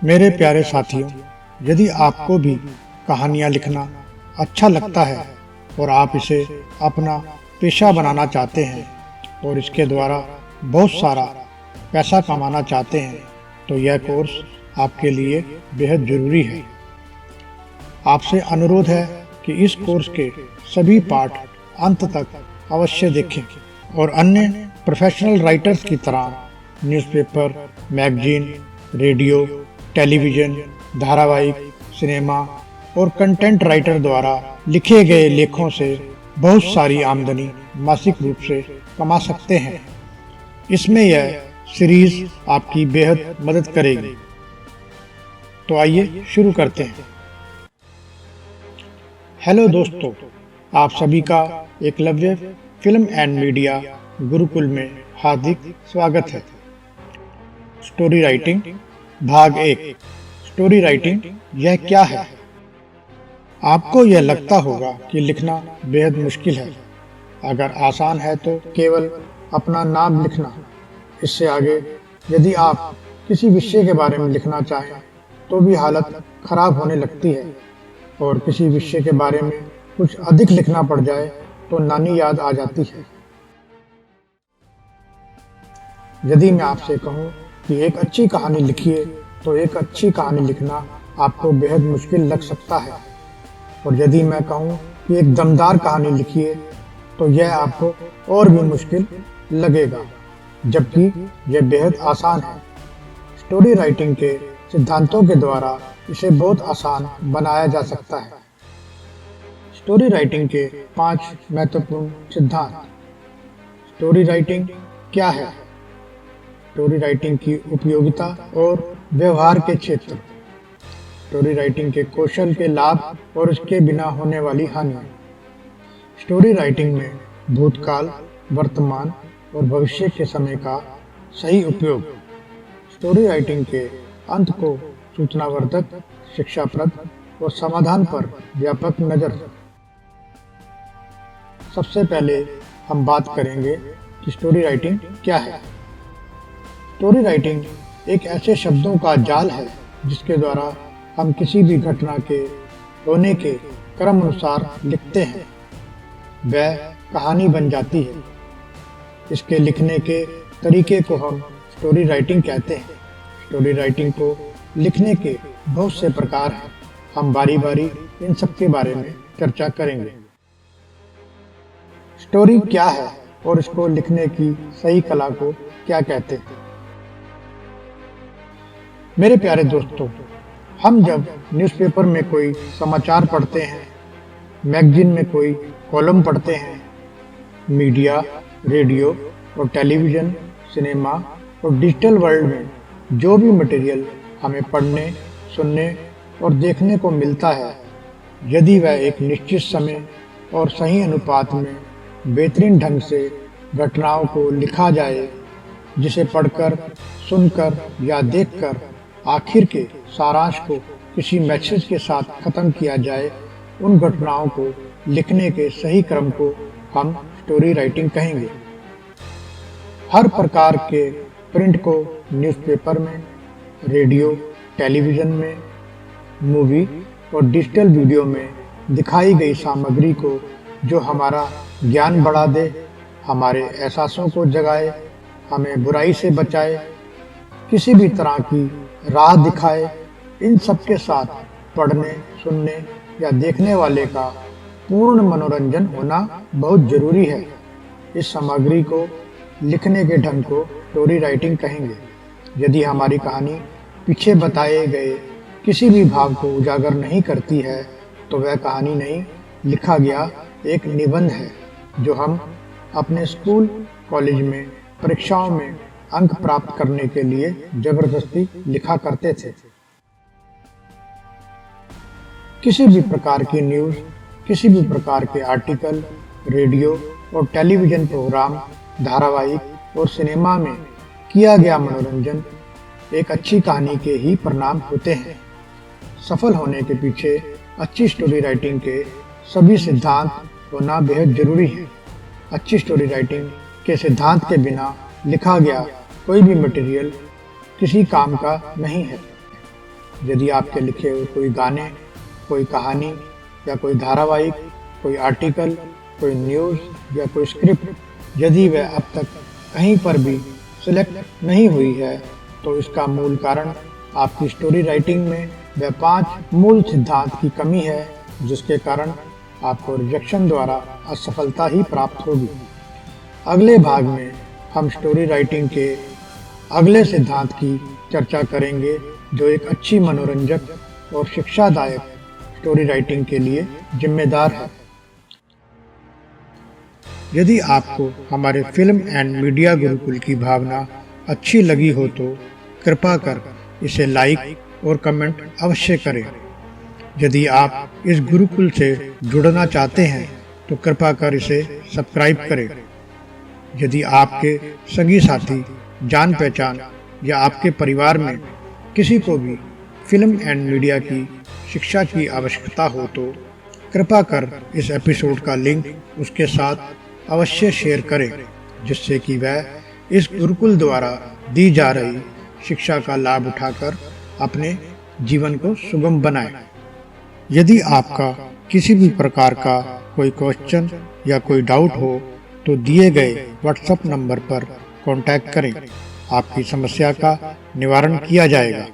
मेरे प्यारे साथियों, यदि आपको भी कहानियाँ लिखना अच्छा लगता है और आप इसे अपना पेशा बनाना चाहते हैं और इसके द्वारा बहुत सारा पैसा कमाना चाहते हैं, तो यह कोर्स आपके लिए बेहद ज़रूरी है। आपसे अनुरोध है कि इस कोर्स के सभी पाठ अंत तक अवश्य देखें और अन्य प्रोफेशनल राइटर्स की तरह न्यूज़पेपर, मैगजीन, रेडियो, टेलीविज़न, धारावाहिक, सिनेमा और कंटेंट राइटर द्वारा लिखे गए लेखों से बहुत सारी आमदनी मासिक रूप से कमा सकते हैं। इसमें यह सीरीज आपकी बेहद मदद करेगी। तो आइए शुरू करते हैं। हेलो दोस्तों, आप सभी का Eklavya film and media Gurukul में हार्दिक स्वागत है। स्टोरी राइटिंग भाग 1। स्टोरी राइटिंग यह क्या है? आपको यह लगता होगा कि लिखना बेहद मुश्किल है। अगर आसान है तो केवल अपना नाम लिखना। इससे आगे यदि आप किसी विषय के बारे में लिखना चाहें तो भी हालत खराब होने लगती है, और किसी विषय के बारे में कुछ अधिक लिखना पड़ जाए तो नानी याद आ जाती है। यदि मैं आपसे कहूं कि एक अच्छी कहानी लिखिए तो एक अच्छी कहानी लिखना आपको बेहद मुश्किल लग सकता है, और यदि मैं कहूं कि एक दमदार कहानी लिखिए तो यह आपको और भी मुश्किल लगेगा, जबकि यह बेहद आसान है। स्टोरी राइटिंग के सिद्धांतों के द्वारा इसे बहुत आसान बनाया जा सकता है। स्टोरी राइटिंग के 5 महत्वपूर्ण सिद्धांत। स्टोरी राइटिंग क्या है? स्टोरी राइटिंग की उपयोगिता और व्यवहार के क्षेत्र। स्टोरी राइटिंग के कौशल के लाभ और उसके बिना होने वाली हानि। स्टोरी राइटिंग में भूतकाल, वर्तमान और भविष्य के समय का सही उपयोग। स्टोरी राइटिंग के अंत को सूचनावर्धक, शिक्षाप्रद और समाधान पर व्यापक नज़र। सबसे पहले हम बात करेंगे कि स्टोरी राइटिंग क्या है। स्टोरी राइटिंग एक ऐसे शब्दों का जाल है जिसके द्वारा हम किसी भी घटना के होने के क्रम अनुसार लिखते हैं, वह कहानी बन जाती है। इसके लिखने के तरीके को हम स्टोरी राइटिंग कहते हैं। स्टोरी राइटिंग को लिखने के बहुत से प्रकार हैं। हम बारी बारी इन सब के बारे में चर्चा करेंगे। स्टोरी क्या है और इसको लिखने की सही कला को क्या कहते हैं? मेरे प्यारे दोस्तों, हम जब न्यूज़पेपर में कोई समाचार पढ़ते हैं, मैगजीन में कोई कॉलम पढ़ते हैं, मीडिया, रेडियो और टेलीविज़न, सिनेमा और डिजिटल वर्ल्ड में जो भी मटेरियल हमें पढ़ने, सुनने और देखने को मिलता है, यदि वह एक निश्चित समय और सही अनुपात में बेहतरीन ढंग से घटनाओं को लिखा जाए, जिसे पढ़कर, सुनकर या देखकर आखिर के सारांश को किसी मैसेज के साथ खत्म किया जाए, उन घटनाओं को लिखने के सही क्रम को हम स्टोरी राइटिंग कहेंगे। हर प्रकार के प्रिंट को न्यूज़पेपर में, रेडियो, टेलीविज़न में, मूवी और डिजिटल वीडियो में दिखाई गई सामग्री को जो हमारा ज्ञान बढ़ा दे, हमारे एहसासों को जगाए, हमें बुराई से बचाए, किसी भी तरह की राह दिखाए, इन सब के साथ पढ़ने, सुनने या देखने वाले का पूर्ण मनोरंजन होना बहुत जरूरी है। इस सामग्री को लिखने के ढंग को स्टोरी राइटिंग कहेंगे। यदि हमारी कहानी पीछे बताए गए किसी भी भाव को उजागर नहीं करती है तो वह कहानी नहीं, लिखा गया एक निबंध है जो हम अपने स्कूल, कॉलेज में परीक्षाओं में अंक प्राप्त करने के लिए जबरदस्ती लिखा करते थे। किसी भी प्रकार की न्यूज़, किसी भी प्रकार के आर्टिकल, रेडियो और टेलीविज़न प्रोग्राम, धारावाहिक और सिनेमा में किया गया मनोरंजन एक अच्छी कहानी के ही परिणाम होते हैं। सफल होने के पीछे अच्छी स्टोरी राइटिंग के सभी सिद्धांत होना बेहद जरूरी है। अच्छी स्टोरी राइटिंग के सिद्धांत के बिना लिखा गया कोई भी मटेरियल किसी काम का नहीं है। यदि आपके लिखे हुए कोई गाने, कोई कहानी या कोई धारावाहिक, कोई आर्टिकल, कोई न्यूज़ या कोई स्क्रिप्ट यदि वह अब तक कहीं पर भी सिलेक्ट नहीं हुई है, तो इसका मूल कारण आपकी स्टोरी राइटिंग में वह 5 मूल सिद्धांत की कमी है, जिसके कारण आपको रिजेक्शन द्वारा असफलता ही प्राप्त होगी। अगले भाग में हम स्टोरी राइटिंग के अगले सिद्धांत की चर्चा करेंगे, जो एक अच्छी, मनोरंजक और शिक्षादायक स्टोरी राइटिंग के लिए जिम्मेदार है। यदि आपको हमारे फिल्म एंड मीडिया गुरुकुल की भावना अच्छी लगी हो तो कृपा कर इसे लाइक और कमेंट अवश्य करें। यदि आप इस गुरुकुल से जुड़ना चाहते हैं तो कृपा कर इसे सब्सक्राइब करें। यदि आपके सगी साथी, जान पहचान या आपके परिवार में किसी को भी फिल्म एंड मीडिया की शिक्षा की आवश्यकता हो तो कृपा कर इस एपिसोड का लिंक उसके साथ अवश्य शेयर करें, जिससे कि वह इस गुरुकुल द्वारा दी जा रही शिक्षा का लाभ उठाकर अपने जीवन को सुगम बनाए। यदि आपका किसी भी प्रकार का कोई क्वेश्चन या कोई डाउट हो तो दिए गए व्हाट्सएप नंबर पर कांटेक्ट करें। आपकी समस्या का निवारण किया जाएगा।